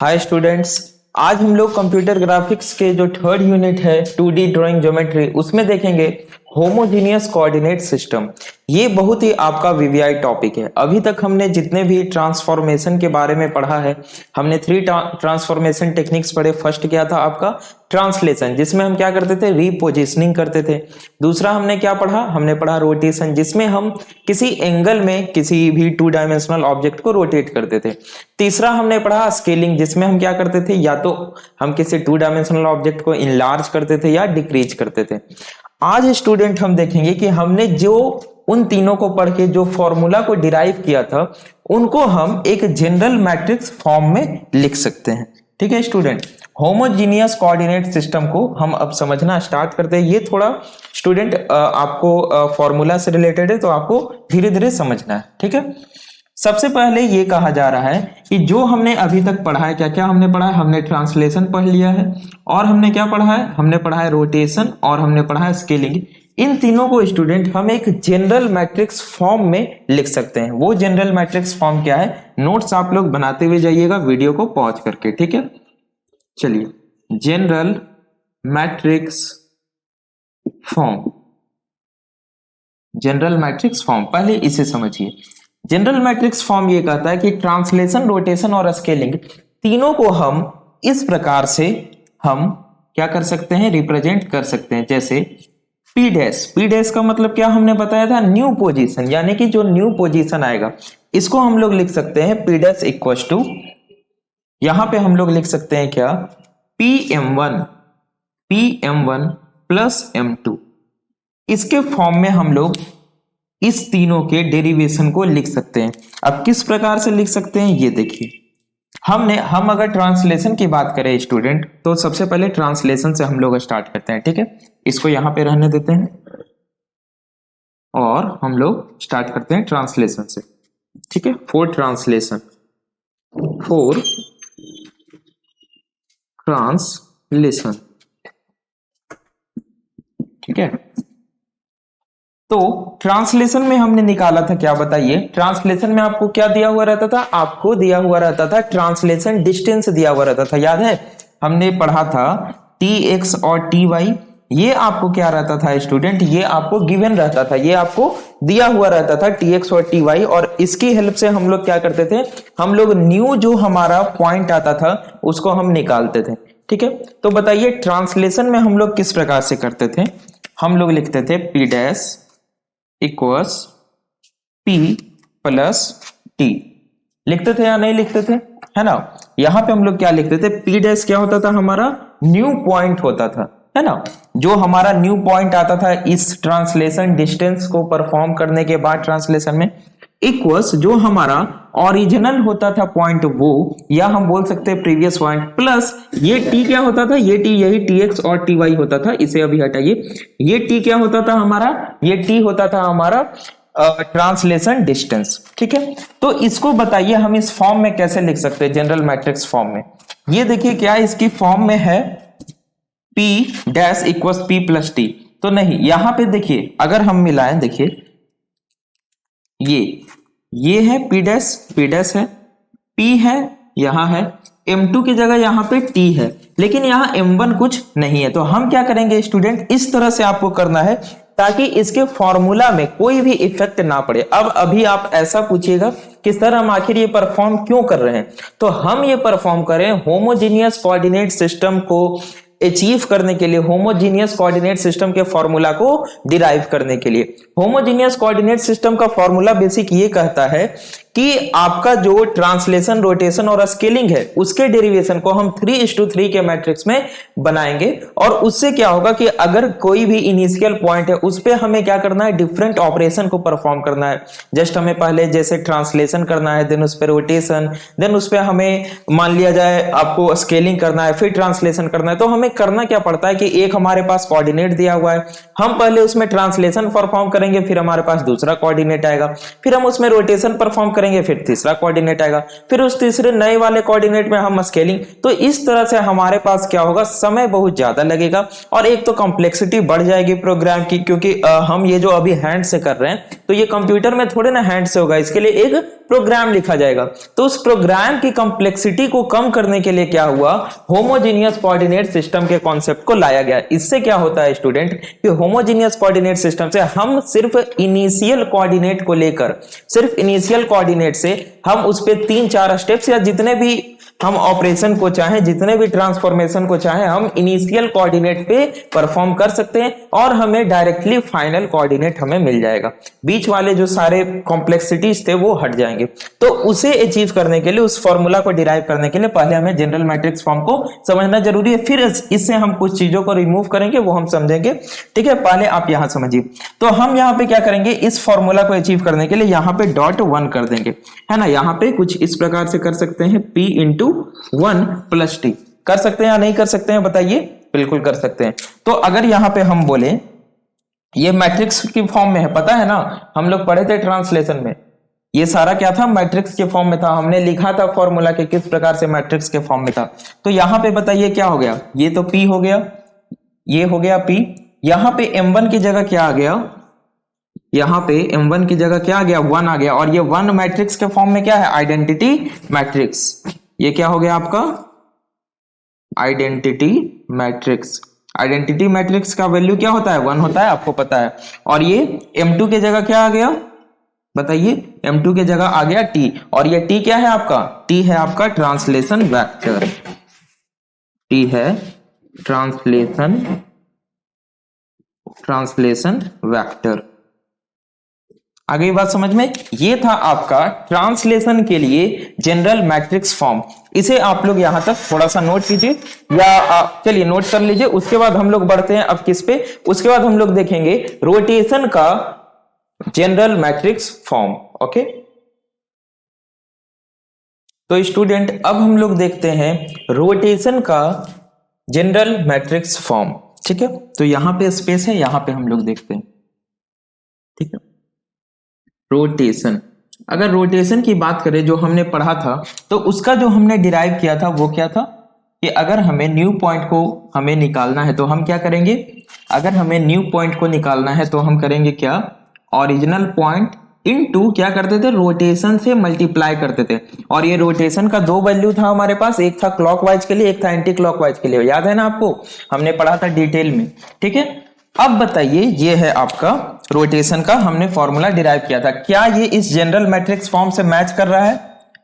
Hi students. आज हम लोग कंप्यूटर ग्राफिक्स के जो थर्ड यूनिट है 2D ड्राइंग ज्योमेट्री उसमें देखेंगे होमोजीनियस कोऑर्डिनेट सिस्टम। ये बहुत ही आपका वीवीआई टॉपिक है। अभी तक हमने जितने भी ट्रांसफॉर्मेशन के बारे में पढ़ा है, हमने 3 ट्रांसफॉर्मेशन टेक्निक्स पढ़े। फर्स्ट क्या था आपका ट्रांसलेशन, जिसमें हम क्या करते थे, रीपोजिशनिंग करते थे। दूसरा हमने क्या पढ़ा, हमने पढ़ा रोटेशन, जिसमें हम किसी एंगल में किसी भी 2 डायमेंशनल ऑब्जेक्ट को रोटेट करते थे। तीसरा हमने पढ़ा स्केलिंग, जिसमें हम क्या करते थे, या तो हम किसी 2 डायमेंशनल ऑब्जेक्ट को इनलार्ज करते थे या डिक्रीज करते थे। आज स्टूडेंट हम देखेंगे कि हमने जो उन तीनों को पढ़ के जो फॉर्मूला को डिराइव किया था, उनको हम एक जनरल मैट्रिक्स फॉर्म में लिख सकते हैं। ठीक है स्टूडेंट, होमोजीनियस कोऑर्डिनेट सिस्टम को हम अब समझना स्टार्ट करते हैं। ये थोड़ा स्टूडेंट आपको फॉर्मूला से रिलेटेड है, तो आपको धीरे धीरे समझना है। ठीक है, सबसे पहले ये कहा जा रहा है कि जो हमने अभी तक पढ़ा है, क्या क्या हमने पढ़ा है, हमने ट्रांसलेशन पढ़ लिया है, और हमने क्या पढ़ा है, हमने पढ़ा है रोटेशन, और हमने पढ़ा है स्केलिंग। इन तीनों को स्टूडेंट हम एक जनरल मैट्रिक्स फॉर्म में लिख सकते हैं। वो जनरल मैट्रिक्स फॉर्म क्या है, नोट्स आप लोग बनाते हुए जाइएगा वीडियो को पॉज करके। ठीक है, चलिए, general matrix form, general matrix form, पहले इसे समझिए। जनरल मैट्रिक्स फॉर्म ये कहता है कि ट्रांसलेशन, रोटेशन और स्केलिंग तीनों को हम इस प्रकार से हम क्या कर सकते हैं, रिप्रेजेंट कर सकते हैं। जैसे पी डैश, पी डैश का मतलब क्या हमने बताया था, न्यू पोजीशन, यानी कि जो न्यू पोजीशन आएगा इसको हम लोग लिख सकते हैं पी डैश इक्वल टू, यहां पे हम लोग लिख सकते हैं क्या, pm1 प्लस m2। इसके फॉर्म में हम लोग इस तीनों के डेरिवेशन को लिख सकते हैं। अब किस प्रकार से लिख सकते हैं ये देखिए। हम अगर ट्रांसलेशन की बात करें स्टूडेंट, तो सबसे पहले ट्रांसलेशन से हम लोग स्टार्ट करते हैं। ठीक है, इसको यहां पे रहने देते हैं और हम लोग स्टार्ट करते हैं ट्रांसलेशन से। ठीक है, फॉर ट्रांसलेशन, फॉर ट्रांसलेशन। ठीक है, तो ट्रांसलेशन में हमने निकाला था क्या, बताइए। ट्रांसलेशन में आपको क्या दिया हुआ रहता था, आपको दिया हुआ रहता था ट्रांसलेशन डिस्टेंस दिया हुआ रहता था। याद है हमने पढ़ा था tx और ty, ये आपको क्या रहता था स्टूडेंट, ये आपको गिवन रहता था, ये आपको दिया हुआ रहता था tx और ty, और इसकी हेल्प से हम लोग क्या करते थे, हम लोग न्यू जो हमारा पॉइंट आता था उसको हम निकालते थे। ठीक है, तो बताइए ट्रांसलेशन में हम लोग किस प्रकार से करते थे, हम लोग लिखते थे P dash equals P plus T, लिखते थे या नहीं लिखते थे, है ना। यहां पे हम लोग क्या लिखते थे, P डैश क्या होता था, हमारा न्यू पॉइंट होता था, है ना। जो हमारा न्यू पॉइंट आता था इस ट्रांसलेशन डिस्टेंस को परफॉर्म करने के बाद ट्रांसलेशन में, इक्वल्स जो हमारा ओरिजिनल होता था पॉइंट वो, या हम बोल सकते हैं प्रीवियस पॉइंट, प्लस ये t क्या होता था, ये t यही tx और ty होता था, इसे अभी हटाइए। ये t क्या होता था हमारा, ये t होता था हमारा ट्रांसलेशन डिस्टेंस। ठीक है, तो इसको बताइए हम इस फॉर्म में कैसे लिख सकते हैं, जनरल मैट्रिक्स फॉर्म में। ये देखिए क्या इसकी फॉर्म में है, p dash equals p plus t, तो नहीं, यहां पे देखिए अगर हम मिलाएं, देखिए ये है p डैश है, p है, यहां है m2 की जगह यहां पे t है, लेकिन यहां m1 कुछ नहीं है। तो हम क्या करेंगे स्टूडेंट, इस तरह से आपको करना है ताकि इसके फॉर्मूला में कोई भी इफेक्ट ना पड़े। अब अभी आप ऐसा पूछिएगा कि सर हम आखिर ये परफॉर्म क्यों कर रहे हैं, तो हम ये परफॉर्म करें होमोजीनियस कोऑर्डिनेट सिस्टम को अचीव करने के लिए, होमोजीनियस कोऑर्डिनेट सिस्टम के फॉर्मूला को डिराइव करने के लिए। होमोजीनियस कोऑर्डिनेट सिस्टम का फॉर्मूला बेसिक ये कहता है कि आपका जो ट्रांसलेशन, रोटेशन और स्केलिंग है उसके डेरिवेशन को हम 3:3 के मैट्रिक्स में बनाएंगे, और उससे क्या होगा कि अगर कोई भी इनिशियल पॉइंट है उस पे हमें क्या करना है, डिफरेंट ऑपरेशन को परफॉर्म करना है। जस्ट हमें पहले जैसे ट्रांसलेशन करना है, देन उस पे रोटेशन, देन उस पे हमें मान लिया जाए आपको स्केलिंग करना है, फिर ट्रांसलेशन करना है। तो हमें करना क्या पड़ता है कि एक हमारे पास कोऑर्डिनेट दिया हुआ है, हम पहले उसमें ट्रांसलेशन परफॉर्म करेंगे, फिर हमारे पास दूसरा कोऑर्डिनेट आएगा, फिर हम उसमें रोटेशन परफॉर्म करेंगे, फिर तीसरा कोऑर्डिनेट आएगा, फिर उस तीसरे नए वाले कोऑर्डिनेट में हम स्केलिंग। तो इस तरह से हमारे पास क्या होगा, समय बहुत ज्यादा लगेगा, और एक तो कॉम्प्लेक्सिटी बढ़ जाएगी प्रोग्राम की, क्योंकि हम ये जो अभी हैंड से कर रहे हैं तो ये कंप्यूटर में थोड़े ना हैंड से होगा, इसके लिए एक प्रोग्राम लिखा जाएगा। तो उस प्रोग्राम की कॉम्प्लेक्सिटी को कम करने के लिए क्या हुआ, होमोजीनियस कोऑर्डिनेट सिस्टम के कॉन्सेप्ट को लाया गया। इससे क्या होता है स्टूडेंट कि होमोजीनियस कोऑर्डिनेट सिस्टम से हम सिर्फ इनिशियल कोऑर्डिनेट को लेकर, सिर्फ इनिशियल कोऑर्डिनेट से हम उस पे 3-4 स्टेप्स या जितने भी हम ऑपरेशन को चाहें, जितने भी ट्रांसफॉर्मेशन को चाहें, हम इनिशियल कोऑर्डिनेट पे परफॉर्म कर सकते हैं और हमें डायरेक्टली फाइनल कोऑर्डिनेट हमें मिल जाएगा। बीच वाले जो सारे कॉम्प्लेक्सिटीज थे वो हट जाएंगे। तो उसे अचीव करने के लिए, उस फॉर्मूला को डिराइव करने के लिए पहले हमें जनरल मैट्रिक्स फॉर्म को समझना जरूरी है। फिर इससे हम कुछ चीजों को रिमूव करेंगे, वो हम समझेंगे। ठीक है, पहले आप यहां समझिए। तो हम यहाँ पे क्या करेंगे, इस फॉर्मूला को अचीव करने के लिए यहाँ पे डॉट 1 कर देंगे, है ना। यहाँ पे कुछ इस प्रकार से कर सकते हैं, p इंटू 1 प्लस टी। कर सकते हैं या नहीं कर सकते हैं बताइए? बिल्कुल कर सकते हैं। तो अगर यहाँ पे हम बोले ये मैट्रिक्स की फॉर्म में है, पता है ना, हम लोग पढ़े थे ट्रांसलेशन में, ये सारा क्या था, मैट्रिक्स के फॉर्म में था। हमने लिखा था फॉर्मूला के किस प्रकार से मैट्रिक्स के फॉर्म में था। तो यहाँ पे बताइए क्या हो गया, ये तो p हो गया, ये हो गया p। यहाँ पे m1 की जगह क्या आ गया, यहाँ पे m1 की जगह क्या आ गया, 1 आ गया। और ये 1 मैट्रिक्स के फॉर्म में क्या है, आइडेंटिटी मैट्रिक्स। ये क्या हो गया आपका, आइडेंटिटी मैट्रिक्स। आइडेंटिटी मैट्रिक्स का वैल्यू क्या होता है, 1 होता है, आपको पता है। और ये m2 की जगह क्या आ गया बताइए, m2 की जगह आ गया t। और ये t क्या है आपका, t है आपका ट्रांसलेशन वेक्टर, t है ट्रांसलेशन वेक्टर। आ गई बात समझ में? ये था आपका ट्रांसलेशन के लिए जनरल मैट्रिक्स फॉर्म। इसे आप लोग यहां तक थोड़ा सा नोट कीजिए, या चलिए नोट कर लीजिए। उसके बाद हम लोग बढ़ते हैं अब किस पे, उसके बाद हम लोग देखेंगे रोटेशन का जनरल मैट्रिक्स फॉर्म। ओके, तो स्टूडेंट अब हम लोग देखते हैं रोटेशन का जनरल मैट्रिक्स फॉर्म। ठीक है, तो यहां पे स्पेस है, यहां पे हम लोग देखते हैं। ठीक है, रोटेशन, अगर रोटेशन की बात करें जो हमने पढ़ा था, तो उसका जो हमने डिराइव किया था वो क्या था कि अगर हमें न्यू पॉइंट को हमें निकालना है तो हम क्या करेंगे, अगर हमें न्यू पॉइंट को निकालना है तो हम करेंगे क्या, ओरिजिनल पॉइंट इनटू क्या करते थे, रोटेशन से मल्टीप्लाई करते थे। और ये रोटेशन का 2 वैल्यू था हमारे पास, एक था क्लॉकवाइज के लिए, एक था एंटी क्लॉकवाइज के लिए। याद है ना आपको, हमने पढ़ा था डिटेल में। ठीक है, अब बताइए, ये है आपका रोटेशन का हमने फॉर्मूला डिराइव किया था, क्या ये इस जनरल मैट्रिक्स फॉर्म से मैच कर रहा है?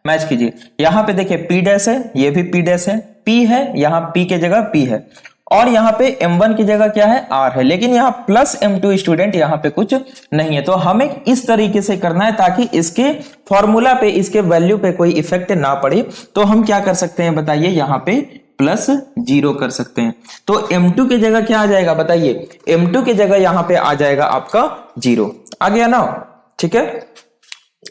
मैच कीजिए। यहां पे देखिए p डैश है, ये भी p डैश है, p है, यहां p के जगह p है, और यहाँ पे m1 की जगह क्या है, r है। लेकिन यहाँ प्लस m2 स्टूडेंट यहाँ पे कुछ नहीं है। तो हमें इस तरीके से करना है ताकि इसके फॉर्मूला पे, इसके वैल्यू पे कोई इफेक्ट ना पड़े। तो हम क्या कर सकते हैं बताइए, यहाँ पे +0 कर सकते हैं। तो m2 की जगह क्या आ जाएगा बताइए, m2 की जगह यहाँ पे आ जाएगा आपका 0। आ गया ना? ठीक है,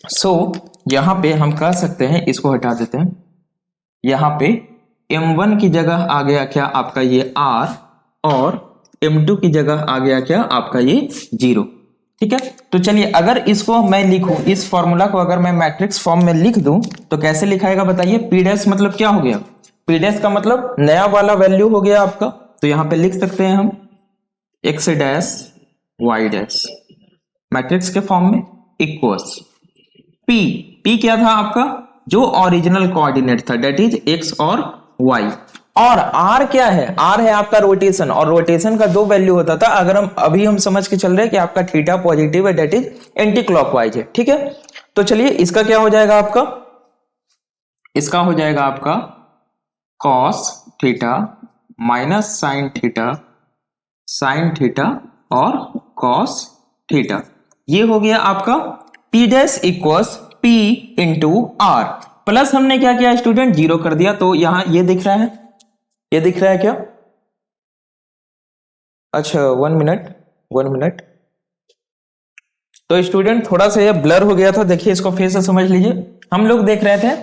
सो यहाँ पे हम कह सकते हैं, इसको हटा देते हैं, यहाँ पे m1 की जगह आ गया क्या आपका ये r, और m2 की जगह आ गया क्या आपका ये 0। ठीक है, तो चलिए अगर इसको मैं लिखूं, इस फॉर्मूला को अगर मैं मैट्रिक्स फॉर्म में लिख दूं तो कैसे लिखाएगा बताइए। p डैश मतलब क्या हो गया, p डैश का मतलब नया वाला वैल्यू हो गया आपका। तो यहां पे लिख सकते हैं हम x dash y dash matrix के फॉर्म में इक्वल्स p क्या था आपका, जो ओरिजिनल कोऑर्डिनेट था, दैट इज x और y। और r क्या है, r है आपका रोटेशन, और रोटेशन का 2 वैल्यू होता था। अगर हम अभी हम समझ के चल रहे हैं कि आपका थीटा पॉजिटिव है, दैट इज एंटी क्लॉकवाइज है। ठीक है, तो चलिए इसका क्या हो जाएगा आपका, इसका हो जाएगा आपका cos theta minus sine theta और कॉस थीटा। ये हो गया आपका p dash equals p into r, plus हमने क्या किया स्टूडेंट, 0 कर दिया। तो यहां ये दिख रहा है, ये दिख रहा है क्या, अच्छा 1 मिनट। तो स्टूडेंट थोड़ा सा ये ब्लर हो गया था, देखिए इसको फिर से समझ लीजिए। हम लोग देख रहे थे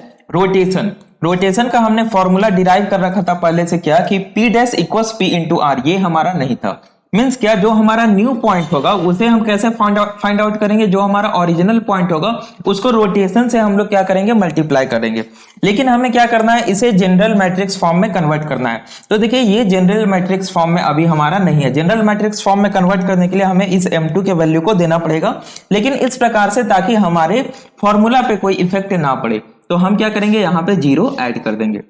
रोटेशन का हमने फॉर्मूला डिराइव कर रखा था पहले से, क्या कि p dash equals p into r, ये हमारा नहीं था। मींस क्या, जो हमारा न्यू पॉइंट होगा उसे हम कैसे फाइंड आउट करेंगे, जो हमारा ओरिजिनल पॉइंट होगा उसको रोटेशन से हम लोग क्या करेंगे, मल्टीप्लाई करेंगे। लेकिन हमें क्या करना है, इसे जनरल मैट्रिक्स फॉर्म में कन्वर्ट करना है। तो देखिए ये जनरल मैट्रिक्स फॉर्म में अभी हमारा नहीं है। जनरल मैट्रिक्स फॉर्म में कन्वर्ट करने के लिए हमें इस m2 के वैल्यू को देना पड़ेगा, लेकिन इस प्रकार से ताकि हमारे फॉर्मूला पे कोई इफेक्ट ना पड़े। तो हम क्या करेंगे, यहाँ पे 0 ऐड कर देंगे।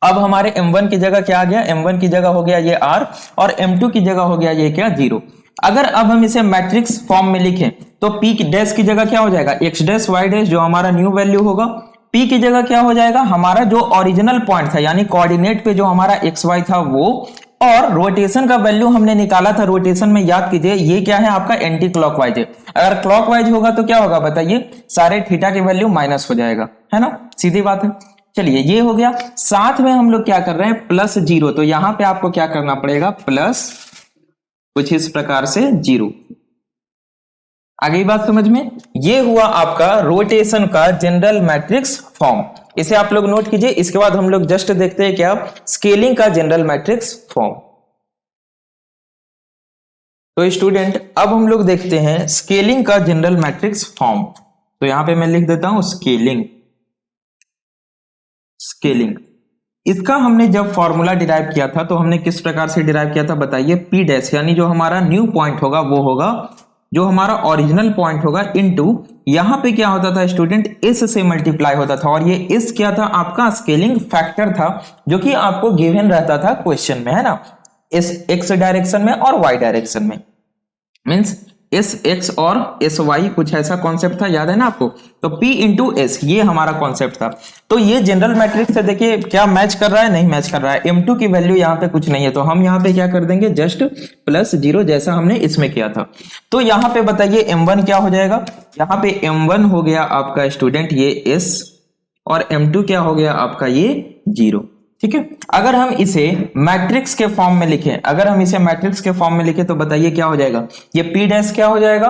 अब हमारे m1 की जगह क्या आ गया, m1 की जगह हो गया ये r, और m2 की जगह हो गया ये क्या, 0। अगर अब हम इसे मैट्रिक्स फॉर्म में लिखें तो p डैश की जगह क्या हो जाएगा, x डैश y डैश, जो हमारा न्यू वैल्यू होगा। p की जगह क्या हो जाएगा, हमारा जो ओरिजिनल पॉइंट था, यानी कोऑर्डिनेट पे जो हमारा xy था वो, और रोटेशन का वैल्यू हमने निकाला था। रोटेशन में याद कीजिए ये क्या है, आपका एंटी क्लॉकवाइज है। अगर क्लॉकवाइज होगा तो क्या होगा बताइए, सारे थीटा की वैल्यू माइनस हो जाएगा, है ना, सीधी बात है। चलिए ये हो गया। साथ में हम लोग क्या कर रहे हैं, +0, तो यहां पे आपको क्या करना पड़ेगा, प्लस कुछ इस प्रकार से 0। आगे बात समझ में, ये हुआ आपका रोटेशन का जनरल मैट्रिक्स फॉर्म। इसे आप लोग नोट कीजिए। इसके बाद हम लोग जस्ट देखते हैं क्या, स्केलिंग का जनरल मैट्रिक्स फॉर्म। तो स्टूडेंट अब हम लोग देखते हैं स्केलिंग का जनरल मैट्रिक्स फॉर्म। तो यहां पे मैं लिख देता हूं स्केलिंग। स्केलिंग इसका हमने जब फॉर्मूला डिराइव किया था तो हमने किस प्रकार से डिराइव किया था बताइए, पी डैश, यानी जो हमारा न्यू पॉइंट होगा वो होगा जो हमारा ओरिजिनल पॉइंट होगा, इनटू यहां पे क्या होता था स्टूडेंट, इस से मल्टीप्लाई होता था। और ये इस क्या था, आपका स्केलिंग फैक्टर था, जो कि आपको गिवन रहता था क्वेश्चन में, है ना, इस एक्स डायरेक्शन में और वाई डायरेक्शन में। मीन्स एस एक्स और एस वाई, कुछ ऐसा कॉन्सेप्ट था, याद है ना आपको। तो P इंटू एस, ये हमारा कॉन्सेप्ट था। तो ये जनरल मैट्रिक्स से देखिए क्या मैच कर रहा है, नहीं मैच कर रहा है। m2 की वैल्यू यहाँ पे कुछ नहीं है, तो हम यहाँ पे क्या कर देंगे, जस्ट +0, जैसा हमने इसमें किया था। तो यहाँ पे बताइए m1 क्या हो जाएगा, यहाँ पे m1 हो गया आपका स्टूडेंट ये s, और m2 क्या हो गया आपका ये 0। ठीक है। अगर हम इसे मैट्रिक्स के फॉर्म में लिखें, अगर हम इसे मैट्रिक्स के फॉर्म में लिखें तो बताइए क्या हो जाएगा, ये P डैश क्या हो जाएगा,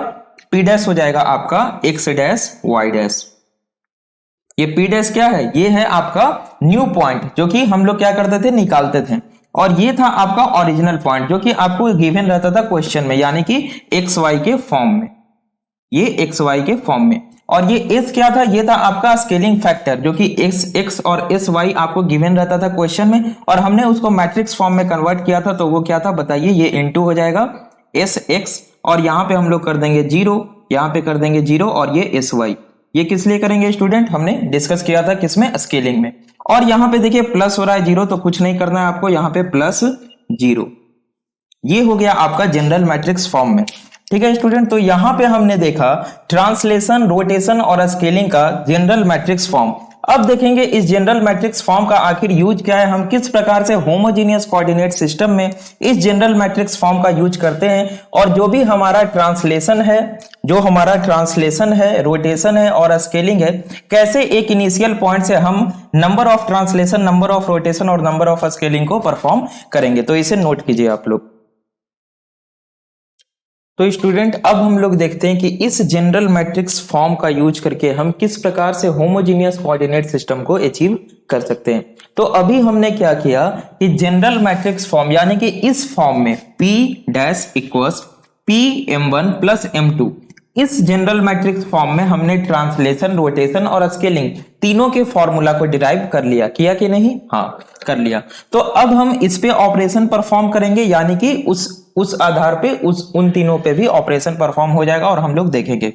P डैश हो जाएगा आपका x डैश y डैश। ये P डैश क्या है, ये है आपका न्यू पॉइंट, जो कि हम लोग क्या करते थे, निकालते थे। और ये था आपका ओरिजिनल पॉइंट, जो कि आपको गिवन रहता था क्वेश्चन में, यानी कि xy के फॉर्म में, ये xy के फॉर्म में। और ये s क्या था, ये था आपका स्केलिंग फैक्टर, जो कि x और sy आपको गिवन रहता था क्वेश्चन में, और हमने उसको मैट्रिक्स फॉर्म में कन्वर्ट किया था। तो वो क्या था बताइए, ये इनटू हो जाएगा sx, और यहाँ पे हम लोग कर देंगे 0, यहाँ पे कर देंगे 0, और ये sy। ये किस लिए करेंगे स्टूडेंट, हमने डिस्कस किया था किसमें, स्केलिंग में। और यहाँ पे देखिए प्लस हो रहा है 0, तो कुछ नहीं करना है आपको, यहाँ पे +0। ये हो गया आपका जनरल मैट्रिक्स फॉर्म में। ठीक है स्टूडेंट, तो यहां पे हमने देखा ट्रांसलेशन, रोटेशन और स्केलिंग का जनरल मैट्रिक्स फॉर्म। अब देखेंगे इस जनरल मैट्रिक्स फॉर्म का आखिर यूज क्या है, हम किस प्रकार से होमोजीनियस कोऑर्डिनेट सिस्टम में इस जनरल मैट्रिक्स फॉर्म का यूज करते हैं, और जो भी हमारा ट्रांसलेशन है, रोटेशन है और स्केलिंग है, कैसे एक इनिशियल पॉइंट से हम number of translation, number of rotation और नंबर ऑफ स्केलिंग को परफॉर्म करेंगे। तो इसे नोट कीजिए आप लोग। तो स्टूडेंट अब हम लोग देखते हैं कि इस जनरल मैट्रिक्स फॉर्म का यूज करके हम किस प्रकार से होमोजीनियस कोऑर्डिनेट सिस्टम को अचीव कर सकते हैं। तो अभी हमने क्या किया कि जनरल मैट्रिक्स फॉर्म, यानी कि इस फॉर्म में P dash equals PM1 plus M2, इस जनरल मैट्रिक्स फॉर्म में हमने ट्रांसलेशन, रोटेशन और स्केलिंग तीनों के फॉर्मूला को डिराइव कर लिया। किया कि नहीं, हाँ कर लिया। तो अब हम इस पे ऑपरेशन परफॉर्म करेंगे, यानी कि उस आधार पे उन तीनों पे भी ऑपरेशन परफॉर्म हो जाएगा, और हम लोग देखेंगे।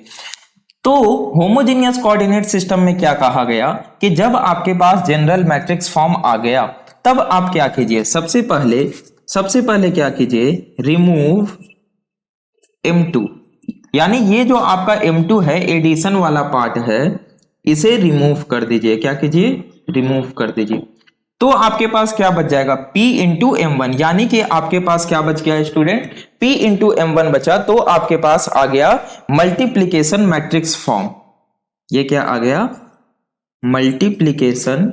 तो होमोजेनियस कोऑर्डिनेट सिस्टम में क्या कहा गया कि जब आपके पास जनरल मैट्रिक्स फॉर्म आ गया, तब आप क्या कीजिए, सबसे पहले क्या कीजिए, रिमूव M2, यानी ये जो आपका M2 है, एडिशन वाला पार्ट है, इसे रिमूव कर दीजिए। क्या कीजिए, रिमूव कर दीजिए। तो आपके पास क्या बच जाएगा, P इंटू M1, यानी कि आपके पास क्या बच गया स्टूडेंट, P इंटू M1 बचा। तो आपके पास आ गया मल्टीप्लीकेशन मैट्रिक्स फॉर्म। ये क्या आ गया, मल्टीप्लीकेशन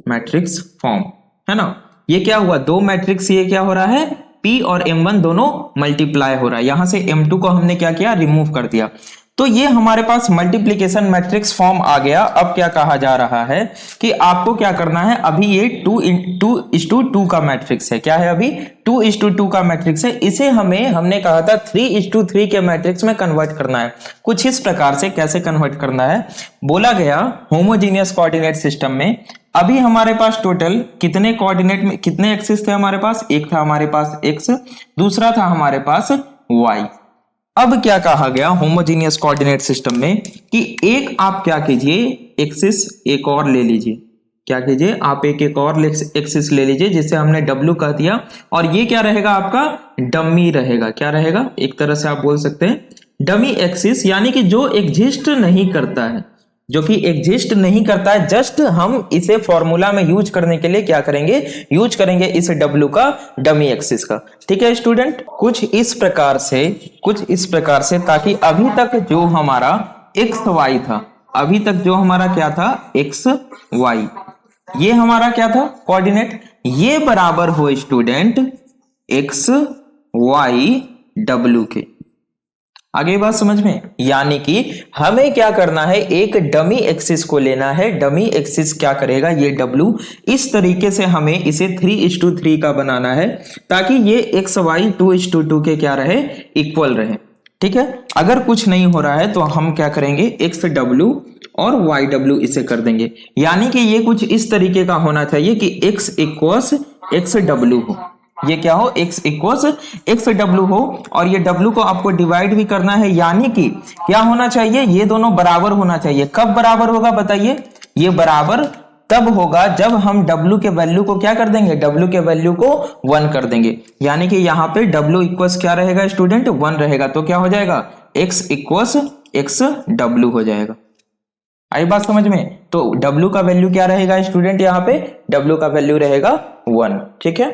मैट्रिक्स फॉर्म, है ना। ये क्या हुआ, दो मैट्रिक्स, ये क्या हो रहा है, P और M1 दोनों मल्टीप्लाई हो रहा है। यहां से M2 को हमने क्या किया, रिमूव कर दिया। तो ये हमारे पास मल्टीप्लिकेशन मैट्रिक्स फॉर्म आ गया। अब क्या कहा जा रहा है कि आपको क्या करना है, अभी ये 2:2 का मैट्रिक्स है। क्या है, अभी 2:2 का मैट्रिक्स है। इसे हमने कहा था 3:3 के मैट्रिक्स में कन्वर्ट करना है। कुछ इस प्रकार से कैसे कन्वर्ट करना है बोला गया। होमोजीनियस कोऑर्डिनेट सिस्टम में अभी हमारे पास टोटल कितने कोऑर्डिनेट में कितने एक्सिस थे हमारे पास, एक था हमारे पास x, दूसरा था हमारे पास y। अब क्या कहा गया होमोजीनियस कोऑर्डिनेट सिस्टम में कि एक आप क्या कीजिए, एक्सिस एक और ले लीजिए। क्या कीजिए, आप एक और एक्सिस ले लीजिए जिसे हमने w कह दिया, और ये क्या रहेगा आपका डमी रहेगा। क्या रहेगा, एक तरह से आप बोल सकते हैं डमी एक्सिस, यानी कि जो एग्जिस्ट नहीं करता है, जो कि एग्जिस्ट नहीं करता है। जस्ट हम इसे फॉर्मूला में यूज करने के लिए क्या करेंगे, यूज करेंगे इस W का डमी एक्सिस का। ठीक है स्टूडेंट, कुछ इस प्रकार से ताकि अभी तक जो हमारा एक्स वाई था, अभी तक जो हमारा क्या था एक्स वाई, ये हमारा क्या था कोऑर्डिनेट, ये बराबर हो स्टूडेंट एक्स वाई डब्ल्यू के। आगे बात समझ में, यानी कि हमें क्या करना है, एक डमी एक्सिस को लेना है। डमी एक्सिस क्या करेगा, ये W, इस तरीके से हमें इसे 3:3 का बनाना है ताकि ये एक्स वाई 2:2 के क्या रहे, इक्वल रहे। ठीक है, अगर कुछ नहीं हो रहा है तो हम क्या करेंगे, एक्स डब्ल्यू और वाई डब्ल्यू इसे कर देंगे। यानी कि ये कुछ इस तरीके का होना चाहिए कि x इक्वल्स एक्स डब्ल्यू हो, ये क्या हो, x इक्वल्स एक्स डब्ल्यू हो, और ये w को आपको डिवाइड भी करना है। यानी कि क्या होना चाहिए, ये दोनों बराबर होना चाहिए। कब बराबर होगा बताइए, ये बराबर तब होगा जब हम w के वैल्यू को क्या कर देंगे, w के वैल्यू को 1 कर देंगे। यानी कि यहाँ पे w इक्वल्स क्या रहेगा स्टूडेंट, 1 रहेगा। तो क्या हो जाएगा, x इक्वल्स एक्स डब्ल्यू हो जाएगा। आई बात समझ में। तो w का वैल्यू क्या रहेगा स्टूडेंट, यहाँ पे w का वैल्यू रहेगा 1। ठीक है,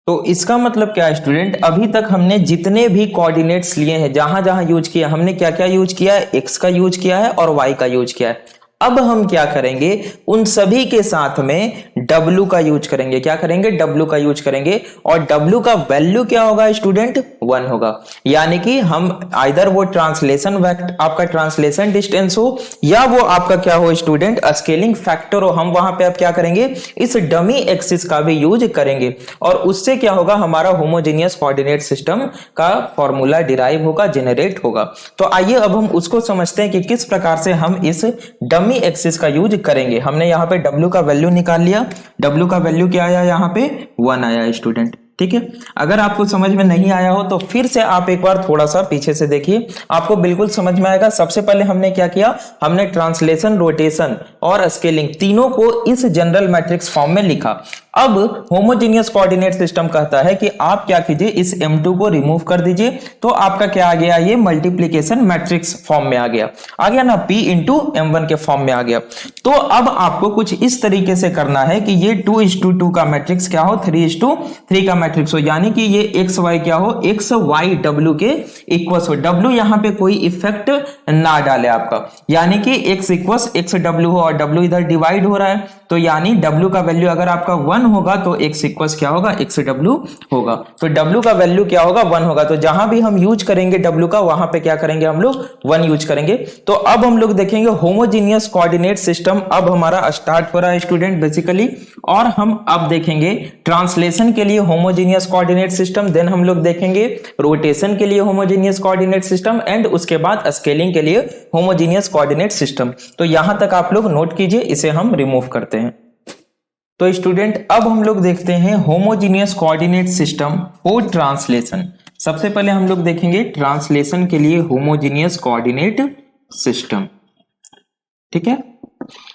तो इसका मतलब क्या है स्टूडेंट, अभी तक हमने जितने भी कोऑर्डिनेट्स लिए हैं, जहां जहां यूज किया, हमने क्या क्या यूज किया है, एक्स का यूज किया है और वाई का यूज किया है। अब हम क्या करेंगे, उन सभी के साथ में W का यूज करेंगे। क्या करेंगे, W का यूज करेंगे, और W का वैल्यू क्या होगा स्टूडेंट, 1 होगा। यानी कि हम आइदर वो ट्रांसलेशन वेक्टर, आपका ट्रांसलेशन डिस्टेंस हो, या वो आपका क्या हो स्टूडेंट, स्केलिंग फैक्टर हो, हम वहां पे अब क्या करेंगे, इस डमी एक्सिस का भी यूज करेंगे, और उससे क्या होगा, हमारा होमोजेनियस कोऑर्डिनेट सिस्टम का फॉर्मूला डिराइव होगा, जनरेट होगा। तो आइए अब हम उसको समझते हैं कि किस प्रकार से हम इस डमी एक्सिस का यूज करेंगे। हमने यहाँ पे W का वैल्यू निकाल लिया, W का वैल्यू क्या आया, यहाँ पे 1 आया स्टूडेंट। ठीक है, अगर आपको समझ में नहीं आया हो तो फिर से आप एक बार थोड़ा सा पीछे से देखिए, आपको बिल्कुल समझ में आएगा। सबसे पहले हमने क्या किया, हमने ट्रांसलेशन, रोटेशन और स्केलिंग तीनों को इस जनरल मैट्रिक्स फॉर्म में लिखा। अब होमोजेनियस कोऑर्डिनेट सिस्टम कहता है कि आप क्या कीजिए, इस M2 को रिमूव कर दीजिए, तो आपका क्या आ गया, ये मल्टीप्लिकेशन मैट्रिक्स फॉर्म में आ गया ना, P इंटू M1 के फॉर्म में आ गया। तो अब आपको कुछ इस तरीके से करना है कि ये 2:2 का मैट्रिक्स क्या हो, 3:3 का मैट्रिक्स हो, यानी कि ये एक्स वाई क्या हो, एक्स वाई डब्ल्यू के इक्वल्स हो। डब्ल्यू यहाँ पे कोई इफेक्ट ना डाले आपका, यानी कि एक्स इक्वल्स एक्स डब्ल्यू हो, और डब्ल्यू इधर डिवाइड हो रहा है, तो यानी डब्ल्यू का वैल्यू अगर आपका 1 होगा तो एक्स इक्वल्स क्या होगा, एक्स डब्ल्यू होगा। तो डब्ल्यू का वैल्यू क्या होगा, 1 होगा। तो जहां भी हम यूज करेंगे डब्ल्यू का, वहां पे क्या करेंगे हम लोग, 1 यूज करेंगे। तो अब हम लोग देखेंगे होमोजेनियस कोऑर्डिनेट सिस्टम अब हमारा स्टार्ट हो रहा है स्टूडेंट बेसिकली, और हम अब देखेंगे ट्रांसलेशन के लिए होमोजेनियस कोऑर्डिनेट सिस्टम, देन हम लोग देखेंगे रोटेशन के लिए होमोजेनियस कोऑर्डिनेट सिस्टम, एंड उसके बाद स्केलिंग के लिए होमोजेनियस कोऑर्डिनेट सिस्टम। तो यहां तक आप लोग नोट कीजिए, इसे हम रिमूव करते हैं। तो स्टूडेंट अब हम लोग देखते हैं homogeneous coordinate system for translation. सबसे पहले हम लोग देखेंगे ट्रांसलेशन के लिए होमोजेनियस कोऑर्डिनेट सिस्टम। ठीक है,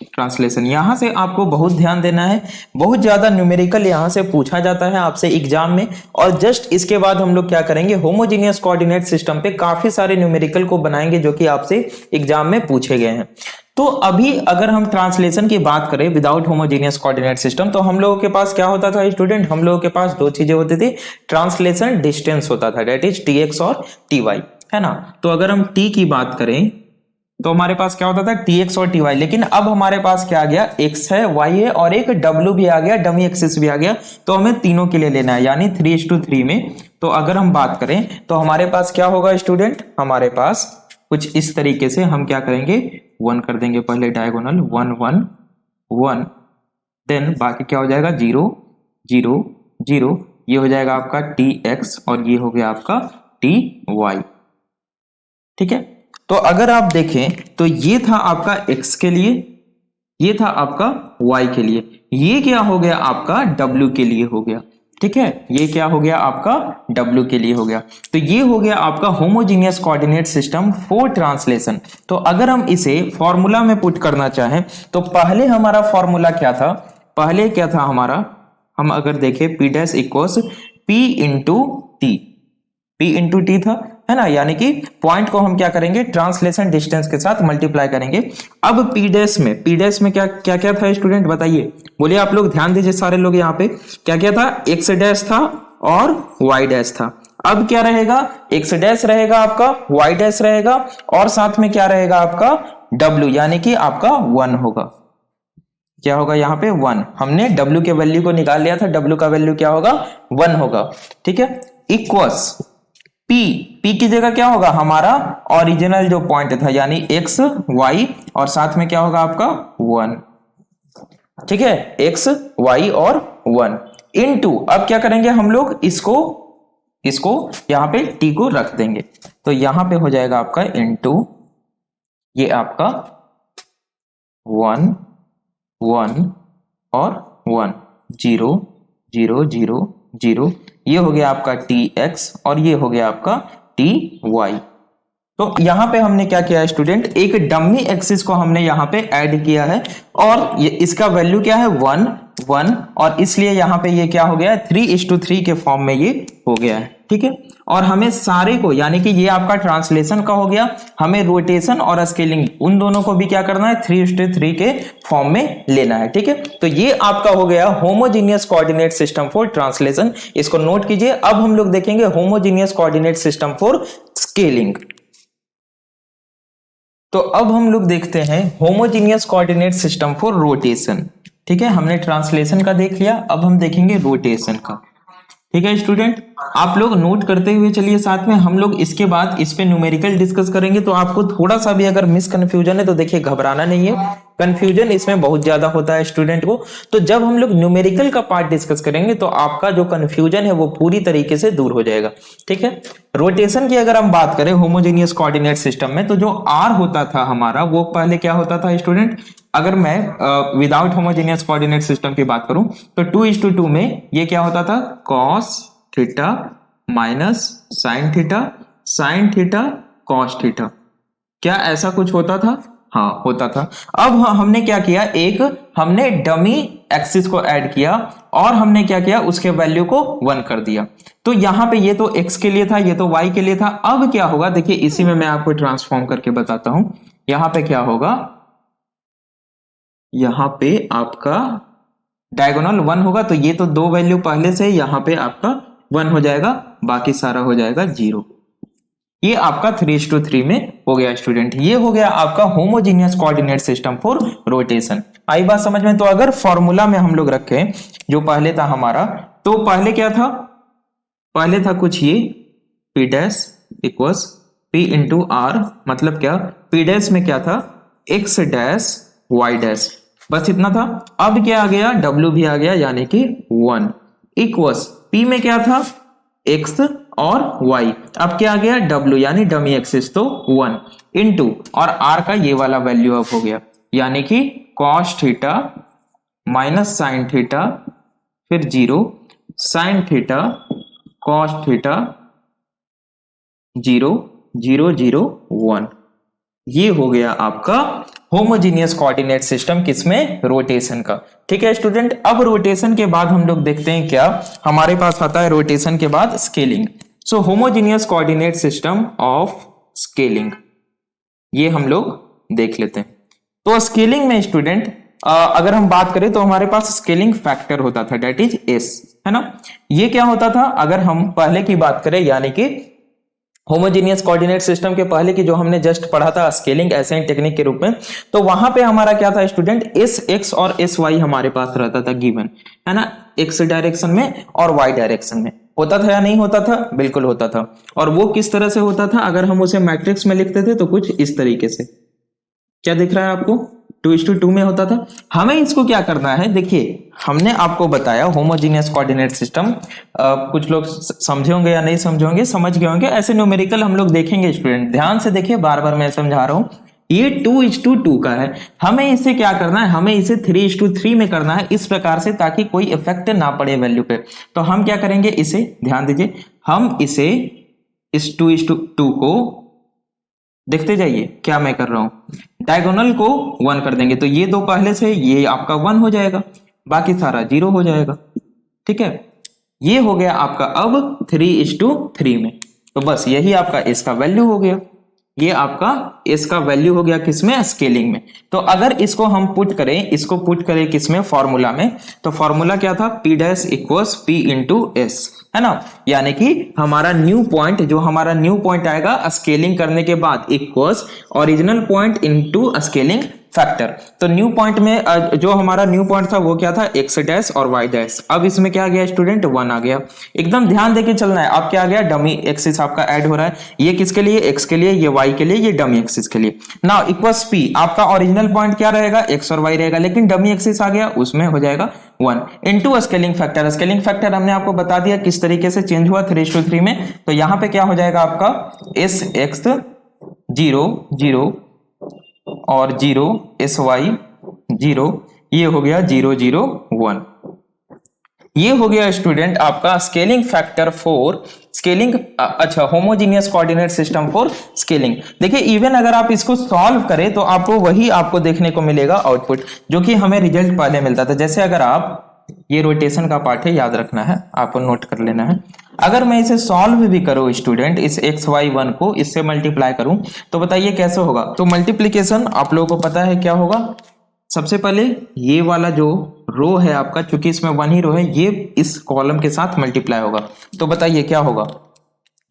ट्रांसलेशन, यहां से आपको बहुत ध्यान देना है, बहुत ज्यादा न्यूमेरिकल यहां से पूछा जाता है आपसे एग्जाम में। और जस्ट इसके बाद हम लोग क्या करेंगे, होमोजेनियस कोऑर्डिनेट सिस्टम पे काफी सारे न्यूमेरिकल को बनाएंगे जो कि आपसे एग्जाम में पूछे गए हैं। तो अभी अगर हम ट्रांसलेशन की बात करें विदाउट होमोजेनियस कोऑर्डिनेट सिस्टम, तो हम लोगों के पास क्या होता था स्टूडेंट, हम लोगों के पास दो चीजें होती थी, ट्रांसलेशन डिस्टेंस होता था, दैट इज Tx और Ty, है ना। तो अगर हम T की बात करें, तो हमारे पास क्या होता था tx और ty, लेकिन अब हमारे पास क्या आ गया, x है, y है और एक w भी आ गया, डमी एक्सिस भी आ गया। तो हमें तीनों के लिए लेना है, यानी 3:3 में। तो अगर हम बात करें तो हमारे पास क्या होगा स्टूडेंट, हमारे पास कुछ इस तरीके से हम क्या करेंगे, 1 कर देंगे पहले डायगोनल, 1 1 1, देन बाकी क्या हो जाएगा 0 0 0, ये हो जाएगा आपका tx और ये हो गया आपका ty। ठीक है, तो अगर आप देखें तो ये था आपका x के लिए, ये था आपका y के लिए, ये क्या हो गया आपका w के लिए हो गया। ठीक है, ये क्या हो गया आपका w के लिए हो गया। तो ये हो गया आपका homogeneous coordinate system for translation. तो अगर हम इसे फॉर्मूला में पुट करना चाहें तो पहले हमारा फॉर्मूला क्या था, पहले क्या था हमारा, हम अगर देखें p dash equals p into T, p into T था, है ना, यानी कि पॉइंट को हम क्या करेंगे ट्रांसलेशन डिस्टेंस के साथ मल्टीप्लाई करेंगे। अब p डैश में क्या क्या क्या था स्टूडेंट बताइए, बोलिए आप लोग, ध्यान दीजिए सारे लोग, यहाँ पे क्या क्या था, x डैश था और y डैश था। अब क्या रहेगा, x डैश रहेगा आपका, y डैश रहेगा और साथ में क्या रहेगा आपका w, यानी कि आपका 1 होगा। क्या होगा यहाँ पे 1, हमने w के वैल्यू को निकाल लिया था, w का वैल्यू क्या होगा 1 होगा। ठीक है, इक्वल्स p की जगह क्या होगा हमारा ओरिजिनल जो पॉइंट था, यानी x y और साथ में क्या होगा आपका 1। ठीक है, x y और 1 इनटू, अब क्या करेंगे हम लोग, इसको यहां पे t को रख देंगे, तो यहां पे हो जाएगा आपका इनटू, ये आपका 1 1 और 1 0 0 0 0, ये हो गया आपका tx और ये हो गया आपका ty। तो यहां पे हमने क्या किया है स्टूडेंट, एक डमी एक्सिस को हमने यहां पे ऐड किया है और ये इसका वैल्यू क्या है 1 1, और इसलिए यहां पे ये क्या हो गया है 3:3 के फॉर्म में ये हो गया है। ठीक है, और हमें सारे को, यानी कि ये आपका ट्रांसलेशन का हो गया, हमें रोटेशन और स्केलिंग उन दोनों को भी क्या करना है 3:3 के फॉर्म में लेना है। ठीक है, तो ये आपका हो गया homogeneous coordinate system for translation, इसको नोट कीजिए। अब हम लोग देखेंगे homogeneous coordinate system for scaling. तो अब हम लोग देखते हैं homogeneous coordinate system for rotation. ठीक है, हमने ट्रांसलेशन का देख लिया, अब हम देखेंगे रोटेशन का। ठीक है स्टूडेंट, आप लोग नोट करते हुए चलिए साथ में, हम लोग इसके बाद इस पे न्यूमेरिकल डिस्कस करेंगे। तो आपको थोड़ा सा भी अगर मिस कंफ्यूजन है तो देखिए घबराना नहीं है, कंफ्यूजन इसमें बहुत ज्यादा होता है स्टूडेंट को। तो जब हम लोग न्यूमेरिकल का पार्ट डिस्कस करेंगे तो आपका जो कंफ्यूजन है वो पूरी तरीके से दूर हो जाएगा। ठीक है, रोटेशन की अगर हम बात करें होमोजेनियस कोऑर्डिनेट सिस्टम में, तो जो आर होता था हमारा, वो पहले क्या होता था स्टूडेंट, अगर मैं विदाउट होमोजेनियस कोऑर्डिनेट सिस्टम की बात करूं तो 2:2 में ये क्या होता था, cos theta minus sine theta cos theta, क्या ऐसा कुछ होता था? हाँ होता था। अब हमने क्या किया, एक हमने डमी एक्सिस को ऐड किया और हमने क्या किया, उसके वैल्यू को 1 कर दिया। तो यहां पे ये तो x के लिए था, ये तो y के लिए था। अब क्या होगा देखिए, इसी में मैं आपको ट्रांसफॉर्म करके बताता हूं। यहां पे क्या होगा, यहां पे आपका डायगोनल 1 होगा, तो ये तो 2 वैल्यू पहले से यहां पे आपका 1 हो जाएगा, बाकी सारा हो जाएगा 0। ये आपका 3:3 में हो गया स्टूडेंट। ये हो गया आपका homogeneous coordinate system for rotation. आई बात समझ में? तो अगर फॉर्मूला में हम लोग रखें जो पहले था हमारा, तो पहले क्या था, पहले था कुछ ये p dash equals p into R, मतलब क्या, p डैश में क्या था, x डैश y डैश, बस इतना था। अब क्या आ गया, w भी आ गया, यानी कि 1 इक्वल्स p में क्या था, x और y, अब क्या आ गया w, यानी डमी एक्सिस, तो 1 इंटू और r का ये वाला वैल्यू अब हो गया, यानी कि cos theta minus sine theta, फिर 0 साइन थीटा cos थीटा 0 0 0 1। ये हो गया आपका होमोजीनियस कोऑर्डिनेट सिस्टम, किसमें, रोटेशन का। ठीक है स्टूडेंट, अब रोटेशन के बाद हम लोग देखते हैं क्या हमारे पास आता है, रोटेशन के बाद scaling. So homogeneous coordinate system of scaling, ये हम लोग देख लेते हैं। तो स्केलिंग में स्टूडेंट अगर हम बात करें तो हमारे पास स्केलिंग फैक्टर होता था, डेट इज एस, है ना। ये क्या होता था, अगर हम पहले की बात करें, यानी कि होमोजेनियस कोऑर्डिनेट सिस्टम के पहले की जो हमने जस्ट पढ़ा था स्केलिंग असाइन टेक्निक के रूप में, तो वहां पे हमारा क्या था स्टूडेंट, एस एक्स और एस वाई हमारे पास रहता था गिवन, है ना, एक्स डायरेक्शन में और वाई डायरेक्शन में। होता था या नहीं होता था? बिल्कुल होता था। और वो किस तरह से होता था? अगर हम उसे मैट्रिक्स में लिखते थे तो कुछ इस तरीके से, क्या दिख रहा है आपको, 2:2 में होता था। हमें इसको क्या करना है, देखिए हमने आपको बताया होमोजीनियस कोऑर्डिनेट सिस्टम, कुछ लोग समझे होंगे या नहीं समझे होंगे, समझ गए होंगे। ऐसे न्यूमेरिकल हम लोग देखेंगे स्टूडेंट, ध्यान से देखिए, बार बार मैं समझा रहा हूं। ये 2:2 का है, हमें इसे क्या करना है, हमें इसे 3:3 में करना है, इस प्रकार से, ताकि कोई इफेक्ट ना पड़े वैल्यू पे। तो हम क्या करेंगे, इसे ध्यान दीजिए, हम इसे इस 2:2 को देखते जाइए क्या मैं कर रहा हूं, डायगोनल को 1 कर देंगे, तो ये दो पहले से, ये आपका 1 हो जाएगा, बाकी सारा 0 हो जाएगा। ठीक है, ये हो गया आपका अब 3:3 में। तो बस यही आपका इसका वैल्यू हो गया, ये आपका इसका वैल्यू हो गया किसमें, स्केलिंग में। तो अगर इसको हम पुट करें, इसको पुट करें किसमें, फॉर्मूला में, तो फॉर्मूला क्या था, P dash equals P into S, है ना। यानी कि हमारा न्यू पॉइंट, जो हमारा न्यू पॉइंट आएगा स्केलिंग करने के बाद, equals original point into scaling factor. तो न्यू पॉइंट में जो हमारा न्यू पॉइंट था वो क्या था, एक्स डैश और वाई डैश। अब इसमें क्या आ गया स्टूडेंट, 1 आ गया। एकदम ध्यान देके चलना है। अब क्या आ गया, डमी एक्सिस आपका ऐड हो रहा है, ये किसके लिए, एक्स के लिए, ये वाई के लिए, ये डमी एक्सिस के लिए। नाउ इक्वल्स पी, आपका ओरिजिनल पॉइंट क्या रहेगा, एक्स और वाई रहेगा, लेकिन डमी एक्सिस आ गया, उसमें हो जाएगा 1 into scaling factor. Scaling factor हमने आपको बता दिया किस तरीके से चेंज हुआ 3:3 में। तो यहां पे क्या हो जाएगा आपका एस एक्स 0 0 और 0 एस वाई 0, ये हो गया 0 0 1। ये हो गया स्टूडेंट आपका स्केलिंग फैक्टर फॉर स्केलिंग, अच्छा, homogeneous coordinate system for scaling. देखिए इवन अगर आप इसको सॉल्व करें तो आपको वही आपको देखने को मिलेगा आउटपुट, जो कि हमें रिजल्ट पहले मिलता था। जैसे अगर आप, ये रोटेशन का पार्ट है, याद रखना है, आपको नोट कर लेना है। अगर मैं इसे सॉल्व भी करूं स्टूडेंट, इस xy1 को इससे मल्टीप्लाई करूं, तो बताइए कैसे होगा। तो मल्टीप्लीकेशन आप लोगों को पता है क्या होगा, सबसे पहले ये वाला जो रो है आपका, चूंकि इसमें 1 ही रो है, ये इस कॉलम के साथ मल्टीप्लाई होगा। तो बताइए क्या होगा,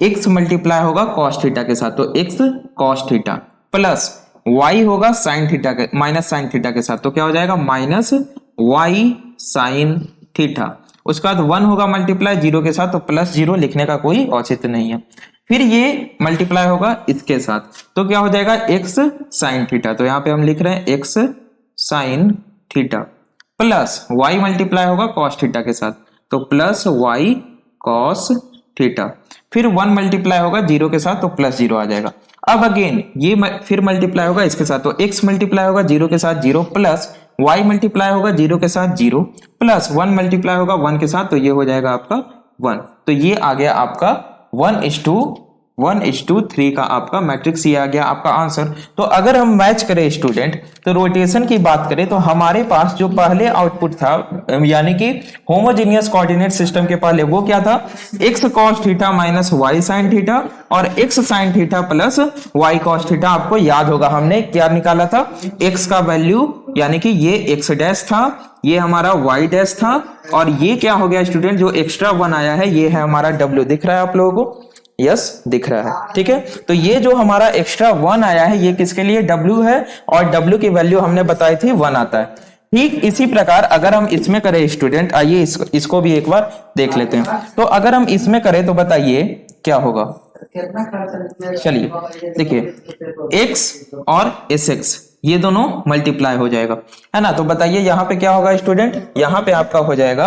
x मल्टीप्लाई होगा कॉस थीटा के साथ, तो x cos theta plus y होगा साइन थीटा के, माइनस साइन थीटा के साथ, तो क्या हो जाएगा, माइनस y साइन थीटा। उसके बाद 1 होगा मल्टीप्लाई 0 के साथ, तो प्लस 0 लिखने का कोई औचित्य नहीं है। फिर ये मल्टीप्लाई होगा इसके साथ, तो क्या हो जाएगा, x साइन थीटा, तो यहाँ पे हम लिख रहे हैं x sine theta plus y multiply होगा कॉस थीटा के साथ, तो प्लस y कॉस थीटा। फिर 1 मल्टीप्लाई होगा 0 के साथ, तो प्लस 0 आ जाएगा। अब अगेन ये फिर मल्टीप्लाई होगा इसके साथ, तो x मल्टीप्लाई होगा 0 के साथ 0 प्लस y मल्टीप्लाई होगा 0 के साथ 0 प्लस 1 मल्टीप्लाई होगा 1 के साथ, तो ये हो जाएगा आपका 1। तो ये आ गया आपका 1:3 का आपका मैट्रिक्स, ये आ गया आपका आंसर। तो अगर हम मैच करें स्टूडेंट, तो रोटेशन की बात करें तो हमारे पास जो पहले आउटपुट था, यानी कि होमोजेनियस कोऑर्डिनेट सिस्टम के पहले, वो क्या था, x cos theta minus y sin theta और x sin theta plus y cos theta. आपको याद होगा हमने क्या निकाला था, x का वैल्यू, यानी कि ये x डैश था, ये हमारा y डैश था, और ये क्या हो गया स्टूडेंट, जो एक्स्ट्रा 1 आया है, ये है हमारा w। दिख रहा है आप लोगों को, यस दिख रहा है, ठीक है। तो ये जो हमारा एक्स्ट्रा 1 आया है, ये किसके लिए, w है, और w की वैल्यू हमने बताई थी 1 आता है। ठीक इसी प्रकार अगर हम इसमें करें स्टूडेंट, आइए इसको भी एक बार देख लेते हैं। तो अगर हम इसमें करें तो बताइए क्या होगा, चलिए देखिए x और sx ये दोनों मल्टीप्लाई हो जाएगा, है ना। तो बताइए यहाँ पे क्या होगा स्टूडेंट, यहाँ पे आपका हो जाएगा,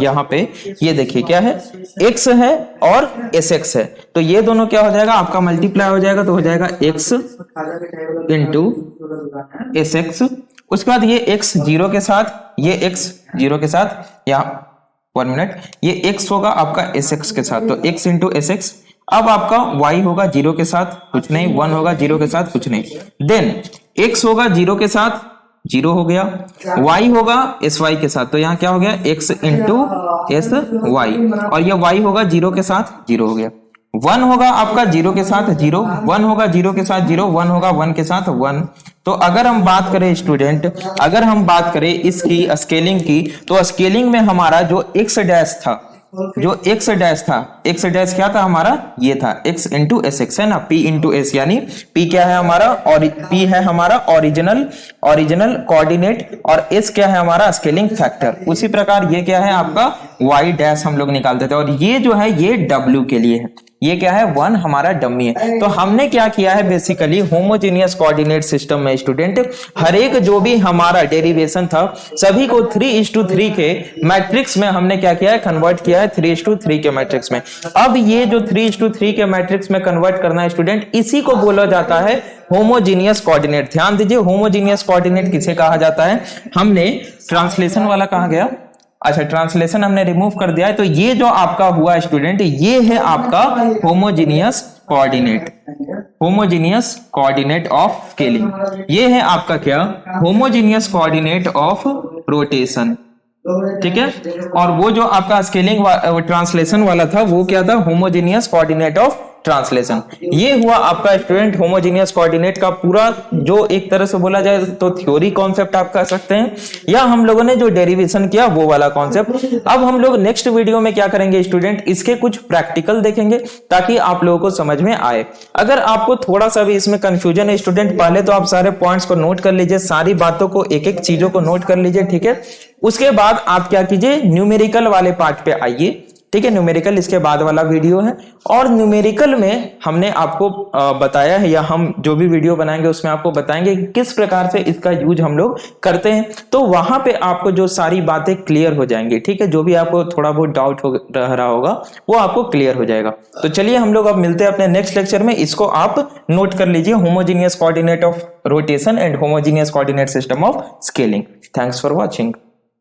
यहाँ पे ये देखिए क्या है, x है और sx है, तो ये दोनों क्या हो जाएगा आपका, मल्टीप्लाई हो जाएगा, तो हो जाएगा x इंटू sx। उसके बाद ये x 0 के साथ, ये x 0 के साथ, यहाँ 1 मिनट, ये x होगा आपका sx के साथ, तो x इंटू sx। अब आपका y होगा 0 के साथ कुछ नहीं, 1 होगा 0 के साथ कुछ नहीं, देन x होगा 0 के साथ 0 हो गया, y होगा sy के साथ, तो यहाँ क्या हो गया, x इंटू sy, और ये y होगा 0 के साथ 0 हो गया, 1 होगा आपका 0 के साथ 0, 1 होगा 0 के साथ 0, 1 होगा 1 के साथ 1। तो अगर हम बात करें स्टूडेंट, अगर हम बात करें इसकी स्केलिंग की, तो स्केलिंग में हमारा जो x डैश था, जो एक्स डैश था, एक्स डैश क्या था हमारा, ये था x इंटू एस एक्स है ना, p इंटू एस, यानी p क्या है हमारा, और p है हमारा ओरिजिनल कोऑर्डिनेट, और s क्या है हमारा स्केलिंग फैक्टर। उसी प्रकार ये क्या है आपका y डैश हम लोग निकालते थे, और ये जो है ये w के लिए है, ये क्या है 1 हमारा डमी है। तो हमने क्या किया है बेसिकली होमोजेनियस कोऑर्डिनेट सिस्टम में स्टूडेंट हर एक जो भी हमारा डेरिवेशन था सभी को 3:3 के मैट्रिक्स में हमने क्या किया है, कन्वर्ट किया है 3:3 के मैट्रिक्स में। अब ये जो 3:3 के मैट्रिक्स में कन्वर्ट करना है स्टूडेंट, इसी को बोला जाता है होमोजेनियस कोऑर्डिनेट। ध्यान दीजिए होमोजेनियस कोऑर्डिनेट किसे कहा जाता है, हमने ट्रांसलेशन वाला कहा गया, अच्छा ट्रांसलेशन हमने रिमूव कर दिया है, तो ये जो आपका हुआ स्टूडेंट ये है आपका होमोजेनियस कोऑर्डिनेट ऑफ स्केलिंग। ये है आपका क्या, होमोजेनियस कोऑर्डिनेट ऑफ रोटेशन, ठीक है। और वो जो आपका स्केलिंग ट्रांसलेशन वाला था वो क्या था, होमोजेनियस कोऑर्डिनेट ऑफ ट्रांसलेशन। ये हुआ आपका स्टूडेंट होमोजेनियस कोऑर्डिनेट का पूरा, जो एक तरह से बोला जाए तो थ्योरी कॉन्सेप्ट आप कह सकते हैं, या हम लोगों ने जो डेरिवेशन किया वो वाला कॉन्सेप्ट। अब हम लोग नेक्स्ट वीडियो में क्या करेंगे स्टूडेंट, इसके कुछ प्रैक्टिकल देखेंगे ताकि आप लोगों को समझ में आए। अगर आपको थोड़ा सा भी इसमें कंफ्यूजन है स्टूडेंट, पहले तो आप सारे पॉइंट्स को नोट कर लीजिए, सारी बातों को एक एक चीजों को नोट कर लीजिए, ठीक है। उसके बाद आप क्या कीजिए, न्यूमेरिकल वाले पार्ट पे आइए, ठीक है। न्यूमेरिकल इसके बाद वाला वीडियो है, और न्यूमेरिकल में हमने आपको बताया है, या हम जो भी वीडियो बनाएंगे उसमें आपको बताएंगे कि किस प्रकार से इसका यूज हम लोग करते हैं। तो वहां पे आपको जो सारी बातें क्लियर हो जाएंगी, ठीक है। जो भी आपको थोड़ा बहुत डाउट हो रहा होगा वो आपको क्लियर हो जाएगा। तो चलिए हम लोग अब मिलते हैं अपने नेक्स्ट लेक्चर में, इसको आप नोट कर लीजिए, homogeneous coordinate of rotation and homogeneous coordinate system of scaling. Thanks for watching.